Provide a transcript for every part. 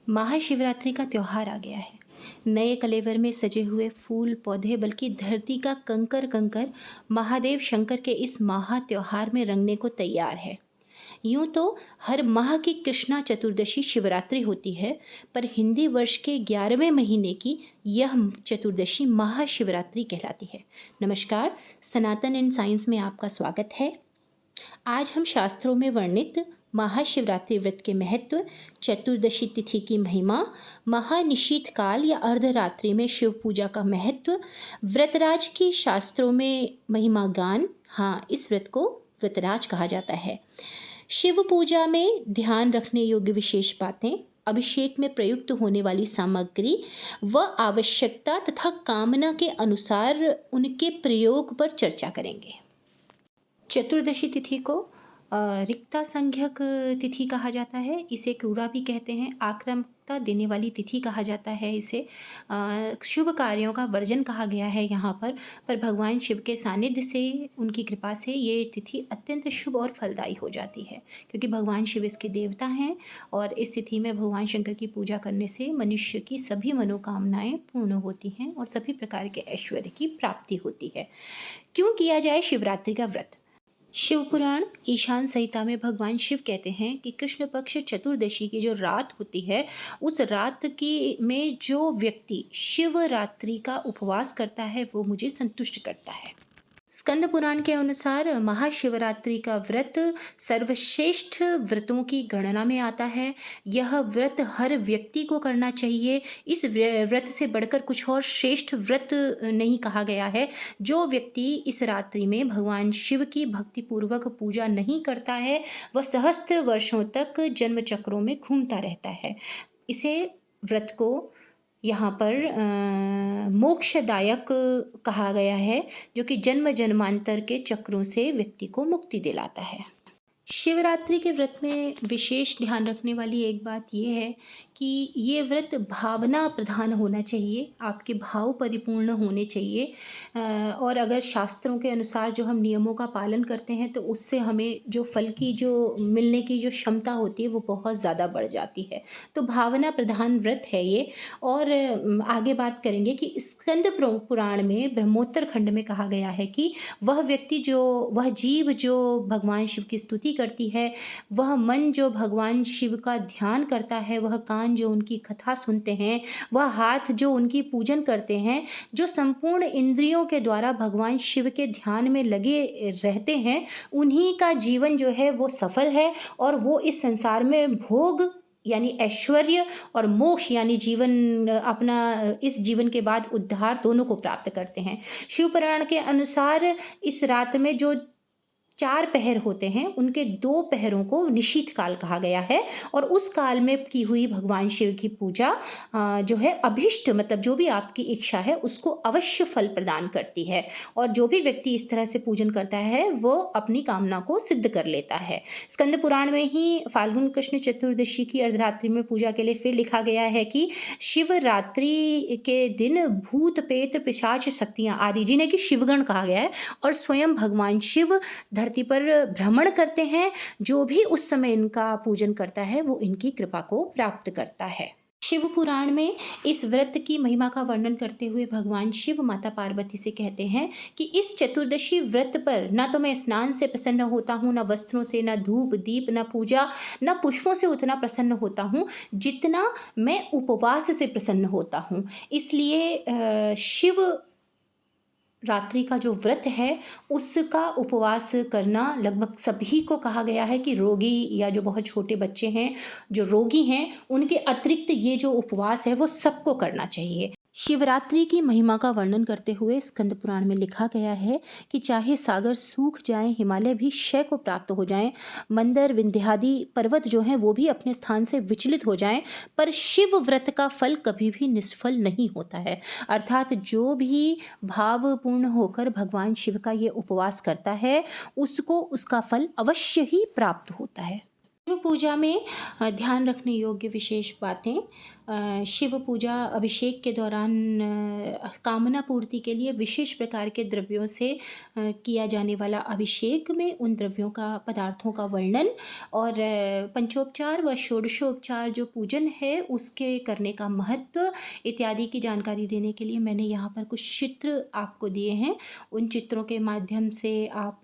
महाशिवरात्रि का त्योहार आ गया है। नए कलेवर में सजे हुए फूल पौधे बल्कि धरती का कंकर कंकर महादेव शंकर के इस महा त्योहार में रंगने को तैयार है। यूं तो हर माह की कृष्णा चतुर्दशी शिवरात्रि होती है, पर हिंदी वर्ष के 11वें महीने की यह चतुर्दशी महाशिवरात्रि कहलाती है। नमस्कार, सनातन एंड साइंस में आपका स्वागत है। आज हम शास्त्रों में वर्णित महाशिवरात्रि व्रत के महत्व, चतुर्दशी तिथि की महिमा, महानिशीत काल या अर्धरात्रि में शिव पूजा का महत्व, व्रतराज की शास्त्रों में महिमा गान। हाँ, इस व्रत को व्रतराज कहा जाता है। शिव पूजा में ध्यान रखने योग्य विशेष बातें, अभिषेक में प्रयुक्त होने वाली सामग्री व आवश्यकता तथा कामना के अनुसार उनके प्रयोग पर चर्चा करेंगे। चतुर्दशी तिथि को रिक्ता संज्ञक तिथि कहा जाता है। इसे क्रूरा भी कहते हैं। आक्रामकता देने वाली तिथि कहा जाता है। इसे शुभ कार्यों का वर्जन कहा गया है यहाँ पर भगवान शिव के सानिध्य से, उनकी कृपा से ये तिथि अत्यंत शुभ और फलदायी हो जाती है, क्योंकि भगवान शिव इसके देवता हैं और इस तिथि में भगवान शंकर की पूजा करने से मनुष्य की सभी मनोकामनाएं पूर्ण होती हैं और सभी प्रकार के ऐश्वर्य की प्राप्ति होती है। क्यों किया जाए शिवरात्रि का व्रत? शिव पुराण ईशान संहिता में भगवान शिव कहते हैं कि कृष्ण पक्ष चतुर्दशी की जो रात होती है, उस रात की में जो व्यक्ति शिवरात्रि का उपवास करता है वो मुझे संतुष्ट करता है। स्कंद पुराण के अनुसार महाशिवरात्रि का व्रत सर्वश्रेष्ठ व्रतों की गणना में आता है। यह व्रत हर व्यक्ति को करना चाहिए। इस व्रत से बढ़कर कुछ और श्रेष्ठ व्रत नहीं कहा गया है। जो व्यक्ति इस रात्रि में भगवान शिव की भक्तिपूर्वक पूजा नहीं करता है, वह सहस्त्र वर्षों तक जन्म चक्रों में घूमता रहता है। इसे व्रत को यहाँ पर मोक्षदायक कहा गया है, जो कि जन्म जन्मांतर के चक्रों से व्यक्ति को मुक्ति दिलाता है। शिवरात्रि के व्रत में विशेष ध्यान रखने वाली एक बात यह है कि ये व्रत भावना प्रधान होना चाहिए, आपके भाव परिपूर्ण होने चाहिए। और अगर शास्त्रों के अनुसार जो हम नियमों का पालन करते हैं तो उससे हमें जो फल की जो मिलने की जो क्षमता होती है वो बहुत ज़्यादा बढ़ जाती है। तो भावना प्रधान व्रत है ये। और आगे बात करेंगे कि स्कंद पुराण में ब्रह्मोत्तर खंड में कहा गया है कि वह जीव जो भगवान शिव की स्तुति करती है, वह मन जो भगवान शिव का ध्यान करता है, वह कान जो उनकी कथा सुनते हैं, वह हाथ जो उनकी पूजन करते हैं, जो संपूर्ण इंद्रियों के द्वारा भगवान शिव के ध्यान में लगे रहते हैं, उन्हीं का जीवन जो है वो सफल है और वो इस संसार में भोग यानी ऐश्वर्य और मोक्ष यानी जीवन, अपना इस जीवन के बाद उद्धार दोनों को प्राप्त करते हैं। शिव पुराण के अनुसार इस रात में जो 4 पहर होते हैं, उनके 2 पहरों को निशीथ काल कहा गया है और उस काल में की हुई भगवान शिव की पूजा जो है अभिष्ट, मतलब जो भी आपकी इच्छा है उसको अवश्य फल प्रदान करती है। और जो भी व्यक्ति इस तरह से पूजन करता है वो अपनी कामना को सिद्ध कर लेता है। स्कंद पुराण में ही फाल्गुन कृष्ण चतुर्दशी की अर्धरात्रि में पूजा के लिए फिर लिखा गया है कि शिवरात्रि के दिन भूत प्रेत पिशाच शक्तियाँ आदि, जिन्हें कि शिवगण कहा गया है, और स्वयं भगवान शिव धरती पर भ्रमण करते हैं। जो भी उस समय इनका पूजन करता है वो इनकी कृपा को प्राप्त करता है। शिव पुराण में इस व्रत की महिमा का वर्णन करते हुए भगवान शिव माता पार्वती से कहते हैं कि इस चतुर्दशी व्रत पर ना तो मैं स्नान से प्रसन्न होता हूँ, ना वस्त्रों से, ना धूप दीप, ना पूजा, ना पुष्पों से उतना प्रसन्न होता हूँ जितना मैं उपवास से प्रसन्न होता हूँ। इसलिए शिव रात्रि का जो व्रत है उसका उपवास करना लगभग सभी को कहा गया है कि रोगी या जो बहुत छोटे बच्चे हैं, जो रोगी हैं, उनके अतिरिक्त ये जो उपवास है वो सबको करना चाहिए। शिवरात्रि की महिमा का वर्णन करते हुए स्कंद पुराण में लिखा गया है कि चाहे सागर सूख जाएं, हिमालय भी क्षय को प्राप्त हो जाएं, मंदर विंध्यादि पर्वत जो हैं वो भी अपने स्थान से विचलित हो जाएं, पर शिव व्रत का फल कभी भी निष्फल नहीं होता है। अर्थात जो भी भावपूर्ण होकर भगवान शिव का ये उपवास करता है उसको उसका फल अवश्य ही प्राप्त होता है। शिव पूजा में ध्यान रखने योग्य विशेष बातें। शिव पूजा अभिषेक के दौरान कामना पूर्ति के लिए विशेष प्रकार के द्रव्यों से किया जाने वाला अभिषेक में उन द्रव्यों का, पदार्थों का वर्णन और पंचोपचार व षोडशोपचार जो पूजन है उसके करने का महत्व इत्यादि की जानकारी देने के लिए मैंने यहाँ पर कुछ चित्र आपको दिए हैं। उन चित्रों के माध्यम से आप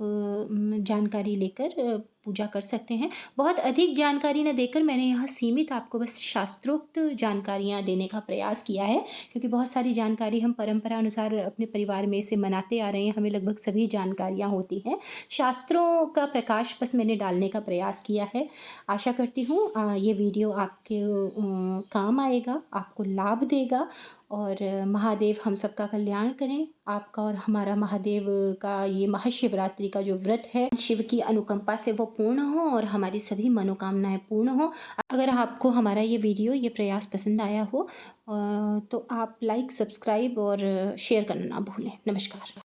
जानकारी लेकर पूजा कर सकते हैं। बहुत अधिक जानकारी न देकर मैंने यहाँ सीमित आपको बस शास्त्रोक्त जानकारियाँ देने का प्रयास किया है, क्योंकि बहुत सारी जानकारी हम परंपरा अनुसार अपने परिवार में से मनाते आ रहे हैं, हमें लगभग सभी जानकारियाँ होती हैं। शास्त्रों का प्रकाश बस मैंने डालने का प्रयास किया है। आशा करती हूँ ये वीडियो आपके काम आएगा, आपको लाभ देगा और महादेव हम सबका कल्याण करें। आपका और हमारा महादेव का ये महाशिवरात्रि का जो व्रत है, शिव की अनुकंपा से वो पूर्ण हो और हमारी सभी मनोकामनाएं पूर्ण हो। अगर आपको हमारा ये वीडियो, ये प्रयास पसंद आया हो तो आप लाइक, सब्सक्राइब और शेयर करना ना भूलें। नमस्कार।